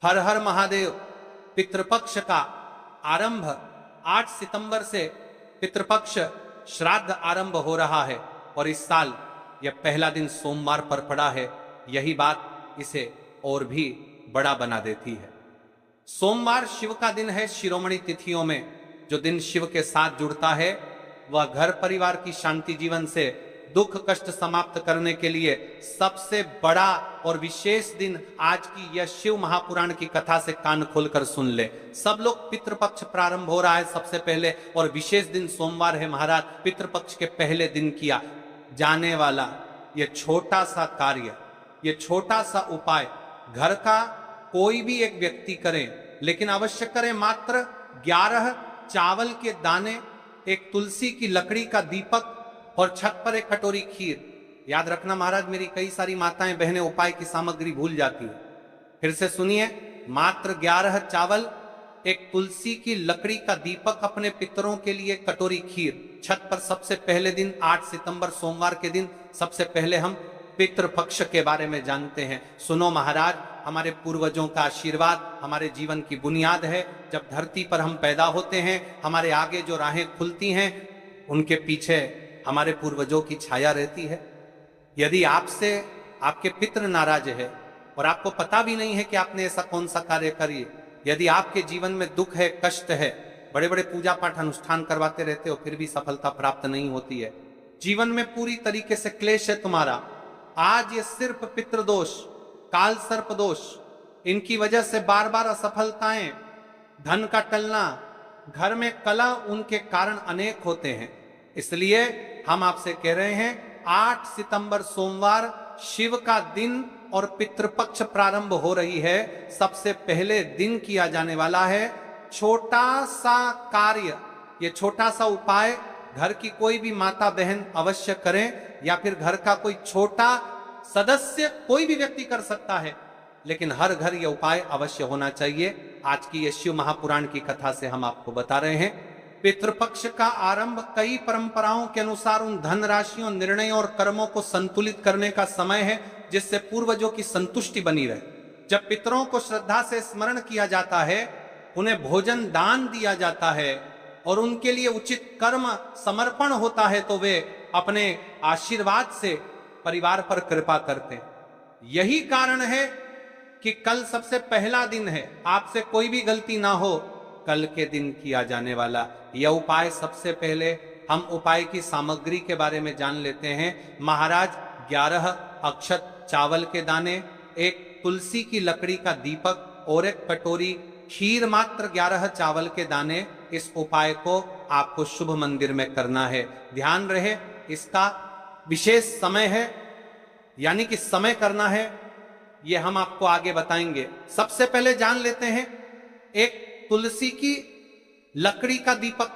हर हर महादेव। पितृपक्ष का आरंभ 8 सितंबर से पितृपक्ष श्राद्ध आरंभ हो रहा है और इस साल यह पहला दिन सोमवार पर पड़ा है। यही बात इसे और भी बड़ा बना देती है। सोमवार शिव का दिन है। शिरोमणि तिथियों में जो दिन शिव के साथ जुड़ता है वह घर परिवार की शांति, जीवन से दुख कष्ट समाप्त करने के लिए सबसे बड़ा और विशेष दिन आज की यह शिव महापुराण की कथा से कान खोलकर सुन ले। सब लोग पितृपक्ष प्रारंभ हो रहा है सबसे पहले और विशेष दिन सोमवार है महाराज। पितृपक्ष के पहले दिन किया जाने वाला यह छोटा सा कार्य, यह छोटा सा उपाय घर का कोई भी एक व्यक्ति करे, लेकिन अवश्य करें। मात्र 11 चावल के दाने, एक तुलसी की लकड़ी का दीपक और छत पर एक कटोरी खीर। याद रखना महाराज, मेरी कई सारी माताएं बहनें उपाय की सामग्री भूल जाती है। फिर से सुनिए, मात्र 11 चावल, एक तुलसी की लकड़ी का दीपक, अपने पितरों के लिए कटोरी खीर। छत पर सबसे पहले दिन 8 सितंबर सोमवार के दिन सबसे पहले हम पितृपक्ष के बारे में जानते हैं। सुनो महाराज, हमारे पूर्वजों का आशीर्वाद हमारे जीवन की बुनियाद है। जब धरती पर हम पैदा होते हैं, हमारे आगे जो राहें खुलती हैं उनके पीछे हमारे पूर्वजों की छाया रहती है। यदि आपसे आपके पितृ नाराज है और आपको पता भी नहीं है कि आपने ऐसा कौन सा कार्य करिए, यदि आपके जीवन में दुख है, कष्ट है, बड़े बड़े पूजा पाठ अनुष्ठान करवाते रहते हो फिर भी सफलता प्राप्त नहीं होती है, जीवन में पूरी तरीके से क्लेश है तुम्हारा, आज ये सिर्फ पितृदोष, काल सर्प दोष, इनकी वजह से बार बार असफलताएं, धन का टलना, घर में कलह, उनके कारण अनेक होते हैं। इसलिए हम आपसे कह रहे हैं 8 सितंबर सोमवार शिव का दिन और पितृपक्ष प्रारंभ हो रही है। सबसे पहले दिन किया जाने वाला है छोटा सा कार्य, ये छोटा सा उपाय घर की कोई भी माता बहन अवश्य करें, या फिर घर का कोई छोटा सदस्य कोई भी व्यक्ति कर सकता है, लेकिन हर घर यह उपाय अवश्य होना चाहिए। आज की ये शिव महापुराण की कथा से हम आपको बता रहे हैं। पितृपक्ष का आरंभ कई परंपराओं के अनुसार उन धन राशियों, निर्णयों और कर्मों को संतुलित करने का समय है जिससे पूर्वजों की संतुष्टि बनी रहे। जब पितरों को श्रद्धा से स्मरण किया जाता है, उन्हें भोजन दान दिया जाता है और उनके लिए उचित कर्म समर्पण होता है, तो वे अपने आशीर्वाद से परिवार पर कृपा करते हैं। यही कारण है कि कल सबसे पहला दिन है। आपसे कोई भी गलती ना हो, कल के दिन किया जाने वाला यह उपाय, सबसे पहले हम उपाय की सामग्री के बारे में जान लेते हैं। महाराज 11 अक्षत चावल के दाने, एक तुलसी की लकड़ी का दीपक और एक कटोरी खीर, मात्र 11 चावल के दाने। इस उपाय को आपको शुभ मंदिर में करना है। ध्यान रहे, इसका विशेष समय है, यानी कि समय करना है, यह हम आपको आगे बताएंगे। सबसे पहले जान लेते हैं एक तुलसी की लकड़ी का दीपक।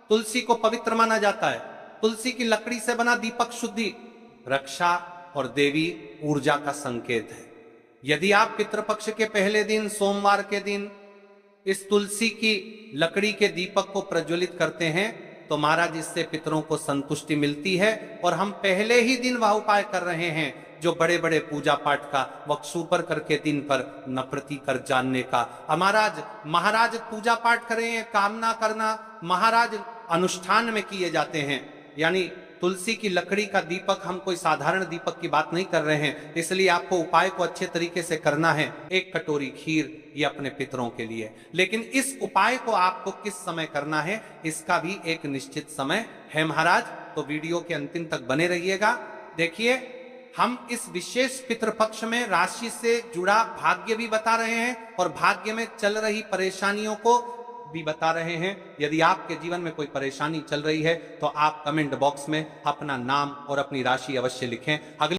तुलसी को पवित्र माना जाता है। तुलसी की लकड़ी से बना दीपक शुद्धि, रक्षा और देवी ऊर्जा का संकेत है। यदि आप पितृपक्ष के पहले दिन सोमवार के दिन इस तुलसी की लकड़ी के दीपक को प्रज्वलित करते हैं तो महाराज इससे पितरों को संतुष्टि मिलती है। और हम पहले ही दिन वह उपाय कर रहे हैं जो बड़े बड़े पूजा पाठ का वक्सूपर करके दिन पर नप्रति कर जानने का। महाराज पूजा पाठ करें, कामना करना महाराज अनुष्ठान में किए जाते हैं। यानी तुलसी की लकड़ी का दीपक, हम कोई साधारण दीपक की बात नहीं कर रहे हैं, इसलिए आपको उपाय को अच्छे तरीके से करना है। एक कटोरी खीर, ये अपने पितरों के लिए। लेकिन इस उपाय को आपको किस समय करना है, इसका भी एक निश्चित समय है महाराज। तो वीडियो के अंतिम तक बने रहिएगा। देखिए, हम इस विशेष पितृपक्ष में राशि से जुड़ा भाग्य भी बता रहे हैं और भाग्य में चल रही परेशानियों को भी बता रहे हैं। यदि आपके जीवन में कोई परेशानी चल रही है तो आप कमेंट बॉक्स में अपना नाम और अपनी राशि अवश्य लिखें। अगले